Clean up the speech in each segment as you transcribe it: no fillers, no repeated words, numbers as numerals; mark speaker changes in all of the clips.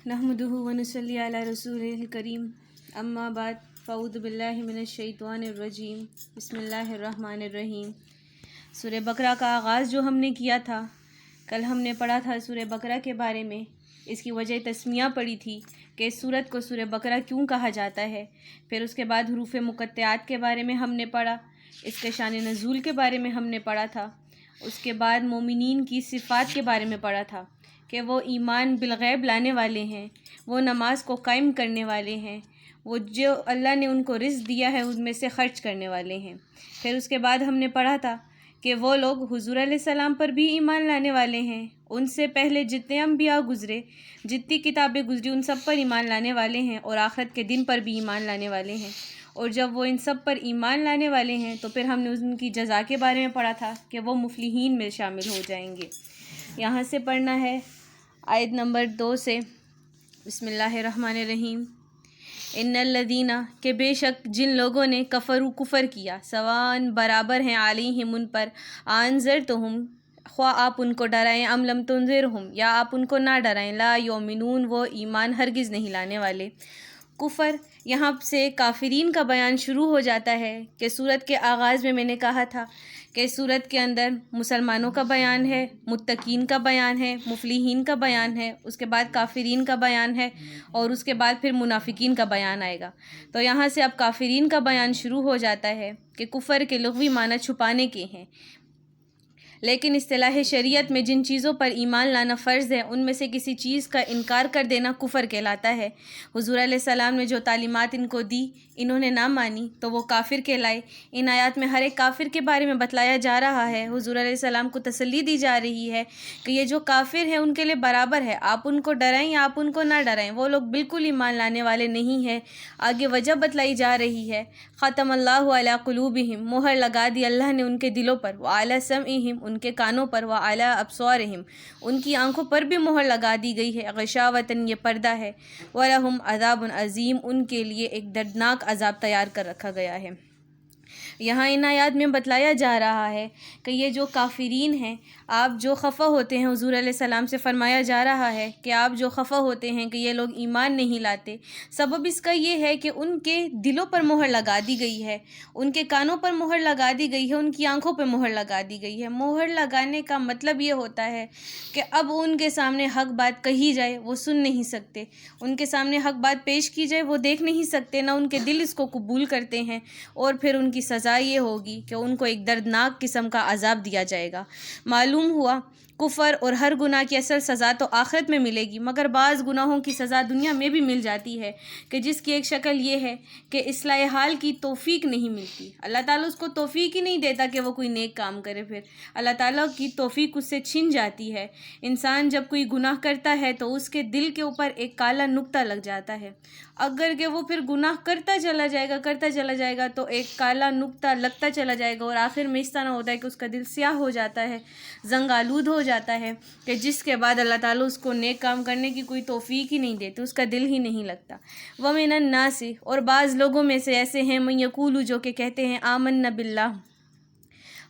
Speaker 1: نحمدہ ونصلی علی رسولہ الکریم اما بعد فاعوذ باللہ من الشیطان الرجیم بسم اللہ الرحمن الرحیم۔ سورہ بقرہ کا آغاز جو ہم نے کیا تھا، کل ہم نے پڑھا تھا سورہ بقرہ کے بارے میں، اس کی وجہ تسمیہ پڑھی تھی کہ اس سورت کو سورہ بقرہ کیوں کہا جاتا ہے۔ پھر اس کے بعد حروف مقطعات کے بارے میں ہم نے پڑھا، اس کے شان نزول کے بارے میں ہم نے پڑھا تھا۔ اس کے بعد مومنین کی صفات کے بارے میں پڑھا تھا کہ وہ ایمان بالغیب لانے والے ہیں، وہ نماز کو قائم کرنے والے ہیں، وہ جو اللہ نے ان کو رزق دیا ہے ان میں سے خرچ کرنے والے ہیں۔ پھر اس کے بعد ہم نے پڑھا تھا کہ وہ لوگ حضور علیہ السلام پر بھی ایمان لانے والے ہیں، ان سے پہلے جتنے انبیاء گزرے، جتنی کتابیں گزری ان سب پر ایمان لانے والے ہیں، اور آخرت کے دن پر بھی ایمان لانے والے ہیں۔ اور جب وہ ان سب پر ایمان لانے والے ہیں تو پھر ہم نے ان کی جزا کے بارے میں پڑھا تھا کہ وہ مفلحین میں شامل ہو جائیں گے۔ یہاں سے پڑھنا ہے آیت نمبر 2 سے، بسم اللہ الرحمن الرحیم۔ ان الذین، کہ بے شک جن لوگوں نے کفر کیا، سواء برابر ہیں علیہم ان پر، انذرتہم، خواہ آپ ان کو ڈرائیں، ام لم تنذرہم، یا آپ ان کو نہ ڈرائیں، لا یؤمنون، وہ ایمان ہرگز نہیں لانے والے۔ کفر، یہاں سے کافرین کا بیان شروع ہو جاتا ہے کہ سورت کے آغاز میں نے کہا تھا کہ سورت کے اندر مسلمانوں کا بیان ہے، متقین کا بیان ہے، مفلحین کا بیان ہے، اس کے بعد کافرین کا بیان ہے، اور اس کے بعد پھر منافقین کا بیان آئے گا۔ تو یہاں سے اب کافرین کا بیان شروع ہو جاتا ہے کہ کفر کے لغوی معنی چھپانے کے ہیں، لیکن اصطلاح شریعت میں جن چیزوں پر ایمان لانا فرض ہے ان میں سے کسی چیز کا انکار کر دینا کفر کہلاتا ہے۔ حضور علیہ السلام نے جو تعلیمات ان کو دی، انہوں نے نہ مانی تو وہ کافر کہلائے۔ ان آیات میں ہر ایک کافر کے بارے میں بتلایا جا رہا ہے، حضور علیہ السلام کو تسلی دی جا رہی ہے کہ یہ جو کافر ہیں ان کے لیے برابر ہے، آپ ان کو ڈرائیں یا آپ ان کو نہ ڈرائیں، وہ لوگ بالکل ایمان لانے والے نہیں ہیں۔ آگے وجہ بتلائی جا رہی ہے، ختم اللہ علی قلوبہم، مہر لگا دی اللہ نے ان کے دلوں پر، وعلی سمعہم، ان کے کانوں پر، وعلی ابصارہم، ان کی آنکھوں پر بھی مہر لگا دی گئی ہے، غشاوۃ، یہ پردہ ہے، وَلَهُمْ عَذَابٌ عَظِيمٌ، ان کے لیے ایک دردناک عذاب تیار کر رکھا گیا ہے۔ یہاں ان آیات میں بتلایا جا رہا ہے کہ یہ جو کافرین ہیں، آپ جو خفا ہوتے ہیں، حضور علیہ السلام سے فرمایا جا رہا ہے کہ آپ جو خفا ہوتے ہیں کہ یہ لوگ ایمان نہیں لاتے، سبب اس کا یہ ہے کہ ان کے دلوں پر مہر لگا دی گئی ہے، ان کے کانوں پر مہر لگا دی گئی ہے، ان کی آنکھوں پہ مہر لگا دی گئی ہے۔ مہر لگانے کا مطلب یہ ہوتا ہے کہ اب ان کے سامنے حق بات کہی جائے وہ سن نہیں سکتے، ان کے سامنے حق بات پیش کی جائے وہ دیکھ نہیں سکتے، نہ ان کے دل اس کو قبول کرتے ہیں، اور پھر ان کی سزا یہ ہوگی کہ ان کو ایک دردناک قسم کا عذاب دیا جائے گا۔ معلوم ہوا کفر اور ہر گناہ کی اصل سزا تو آخرت میں ملے گی، مگر بعض گناہوں کی سزا دنیا میں بھی مل جاتی ہے، کہ جس کی ایک شکل یہ ہے کہ اصلاح حال کی توفیق نہیں ملتی، اللہ تعالیٰ اس کو توفیق ہی نہیں دیتا کہ وہ کوئی نیک کام کرے، پھر اللہ تعالیٰ کی توفیق اس سے چھن جاتی ہے۔ انسان جب کوئی گناہ کرتا ہے تو اس کے دل کے اوپر ایک کالا نقطہ لگ جاتا ہے، اگر کہ وہ پھر گناہ کرتا چلا جائے گا تو ایک کالا نقطہ لگتا چلا جائے گا، اور آخر میں اس طرح ہوتا ہے کہ اس کا دل سیاہ ہو جاتا ہے، زنگ آلود ہو جاتا ہے، کہ جس کے بعد اللہ تعالیٰ اس کو نیک کام کرنے کی کوئی توفیق ہی نہیں دیتے، اس کا دل ہی نہیں لگتا۔ وَمِنَ النَّاسِ، اور بعض لوگوں میں سے ایسے ہیں، مَن یقول، جو کہ کہتے ہیں آمنا باللہ،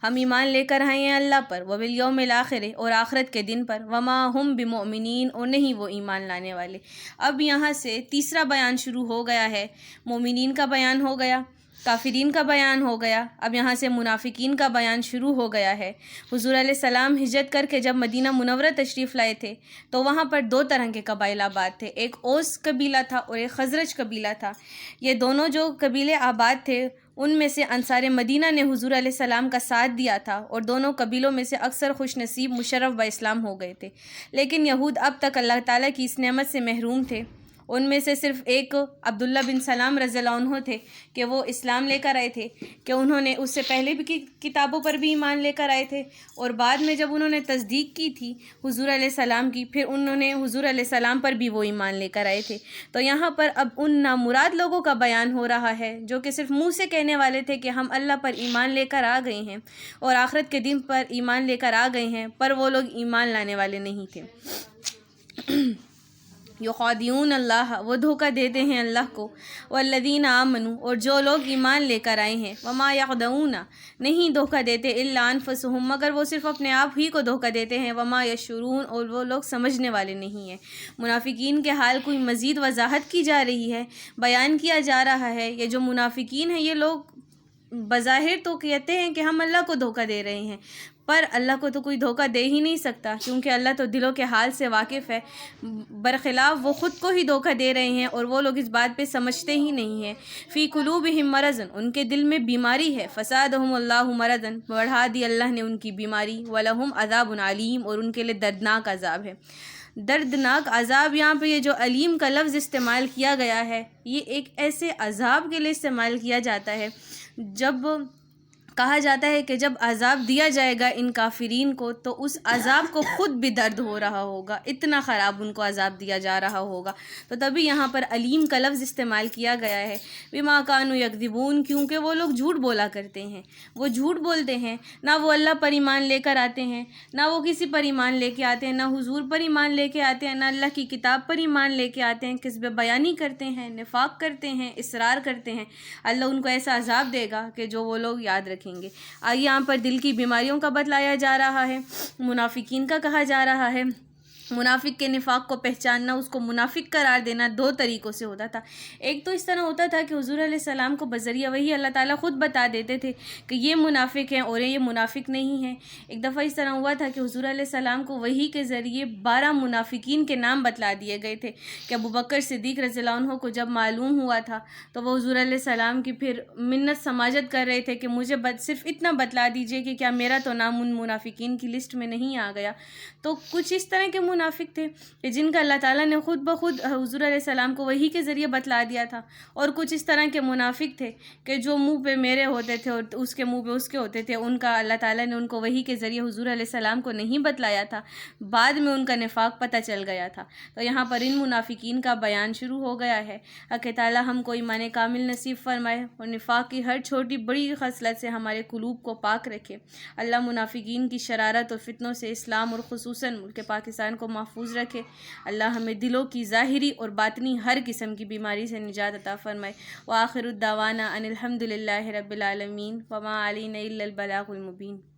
Speaker 1: ہم ایمان لے کر آئے ہیں اللہ پر، وبالیوم الآخر، اور آخرت کے دن پر، وما ہم بمؤمنین، اور نہیں وہ ایمان لانے والے۔ اب یہاں سے تیسرا بیان شروع ہو گیا ہے، مومنین کا بیان ہو گیا، کافرین کا بیان ہو گیا، اب یہاں سے منافقین کا بیان شروع ہو گیا ہے۔ حضور علیہ السلام ہجرت کر کے جب مدینہ منورہ تشریف لائے تھے تو وہاں پر 2 طرح کے قبائل آباد تھے، ایک اوس قبیلہ تھا اور ایک خزرج قبیلہ تھا۔ یہ دونوں جو قبیلے آباد تھے ان میں سے انصار مدینہ نے حضور علیہ السلام کا ساتھ دیا تھا، اور دونوں قبیلوں میں سے اکثر خوش نصیب مشرف با اسلام ہو گئے تھے، لیکن یہود اب تک اللہ تعالیٰ کی اس نعمت سے محروم تھے۔ ان میں سے صرف ایک عبداللہ بن سلام رضی اللہ عنہ تھے کہ وہ اسلام لے کر آئے تھے، کہ انہوں نے اس سے پہلے بھی کتابوں پر بھی ایمان لے کر آئے تھے، اور بعد میں جب انہوں نے تصدیق کی تھی حضور علیہ السلام کی، پھر انہوں نے حضور علیہ السلام پر بھی وہ ایمان لے کر آئے تھے۔ تو یہاں پر اب ان نامراد لوگوں کا بیان ہو رہا ہے جو کہ صرف منہ سے کہنے والے تھے کہ ہم اللہ پر ایمان لے کر آ گئے ہیں اور آخرت کے دن پر ایمان لے کر آ گئے ہیں، پر وہ لوگ ایمان لانے والے نہیں تھے۔ یخادعون اللہ، وہ دھوکہ دیتے ہیں اللہ کو، والذین آمنوا، اور جو لوگ ایمان لے کر آئے ہیں، وما یخدعون، نہیں دھوکہ دیتے، الا انفسہم، مگر وہ صرف اپنے آپ ہی کو دھوکہ دیتے ہیں، وما یشعرون، اور وہ لوگ سمجھنے والے نہیں ہیں۔ منافقین کے حال کوئی مزید وضاحت کی جا رہی ہے، بیان کیا جا رہا ہے۔ یہ جو منافقین ہیں یہ لوگ بظاہر تو کہتے ہیں کہ ہم اللہ کو دھوکہ دے رہے ہیں، پر اللہ کو تو کوئی دھوکہ دے ہی نہیں سکتا، کیونکہ اللہ تو دلوں کے حال سے واقف ہے۔ برخلاف وہ خود کو ہی دھوکہ دے رہے ہیں اور وہ لوگ اس بات پہ سمجھتے ہی نہیں ہیں۔ فی قلوبہم مرض، ان کے دل میں بیماری ہے، فزادہم اللہ مرضا، بڑھا دی اللہ نے ان کی بیماری، ولہم عذاب علیم، اور ان کے لیے دردناک عذاب ہے۔ دردناک عذاب، یہاں پہ یہ جو علیم کا لفظ استعمال کیا گیا ہے یہ ایک ایسے عذاب کے لیے استعمال کیا جاتا ہے جب کہا جاتا ہے کہ جب عذاب دیا جائے گا ان کافرین کو تو اس عذاب کو خود بھی درد ہو رہا ہوگا، اتنا خراب ان کو عذاب دیا جا رہا ہوگا، تو تبھی یہاں پر علیم کا لفظ استعمال کیا گیا ہے۔ بما کانوا یکذبون، کیونکہ وہ لوگ جھوٹ بولا کرتے ہیں، وہ جھوٹ بولتے ہیں، نہ وہ اللہ پر ایمان لے کر آتے ہیں، نہ وہ کسی پر ایمان لے کے آتے ہیں، نہ حضور پر ایمان لے کے آتے ہیں، نہ اللہ کی کتاب پر ایمان لے کے آتے ہیں، کذب بیانی کرتے ہیں، نفاق کرتے ہیں، اصرار کرتے ہیں۔ اللہ ان کو ایسا عذاب دے گا کہ جو وہ لوگ یاد رکھیں گے۔ آگے یہاں پر دل کی بیماریوں کا بتلایا جا رہا ہے، منافقین کا کہا جا رہا ہے۔ منافق کے نفاق کو پہچاننا، اس کو منافق قرار دینا دو طریقوں سے ہوتا تھا۔ ایک تو اس طرح ہوتا تھا کہ حضور علیہ السلام کو بذریعہ وحی اللہ تعالیٰ خود بتا دیتے تھے کہ یہ منافق ہیں اور یہ منافق نہیں ہیں۔ ایک دفعہ اس طرح ہوا تھا کہ حضور علیہ السلام کو وحی کے ذریعے 12 منافقین کے نام بتلا دیے گئے تھے کہ ابوبکر صدیق رضی اللہ عنہ کو جب معلوم ہوا تھا تو وہ حضور علیہ السلام کی پھر منت سماجت کر رہے تھے کہ مجھے صرف اتنا بتلا دیجئے کہ کیا میرا تو نام ان منافقین کی لسٹ میں نہیں آ گیا۔ تو کچھ اس طرح کے منافق تھے کہ جن کا اللہ تعالیٰ نے خود بخود حضور علیہ السلام کو وحی کے ذریعے بتلا دیا تھا، اور کچھ اس طرح کے منافق تھے کہ جو منہ پہ میرے ہوتے تھے اور اس کے منہ پہ اس کے ہوتے تھے، ان کا اللہ تعالیٰ نے ان کو وحی کے ذریعے حضور علیہ السلام کو نہیں بتلایا تھا، بعد میں ان کا نفاق پتہ چل گیا تھا۔ تو یہاں پر ان منافقین کا بیان شروع ہو گیا ہے۔ کہ تعالیٰ ہم کو ایمان کامل نصیب فرمائے اور نفاق کی ہر چھوٹی بڑی خصلت سے ہمارے قلوب کو پاک رکھے۔ اللہ منافقین کی شرارت اور فتنوں سے اسلام اور خصوصاً ملک پاکستان کو محفوظ رکھے۔ اللہ ہمیں دلوں کی ظاہری اور باطنی ہر قسم کی بیماری سے نجات عطا فرمائے۔ وآخر الدعوانا ان الحمد للہ رب العالمین، وما علینا الا البلاغ المبین۔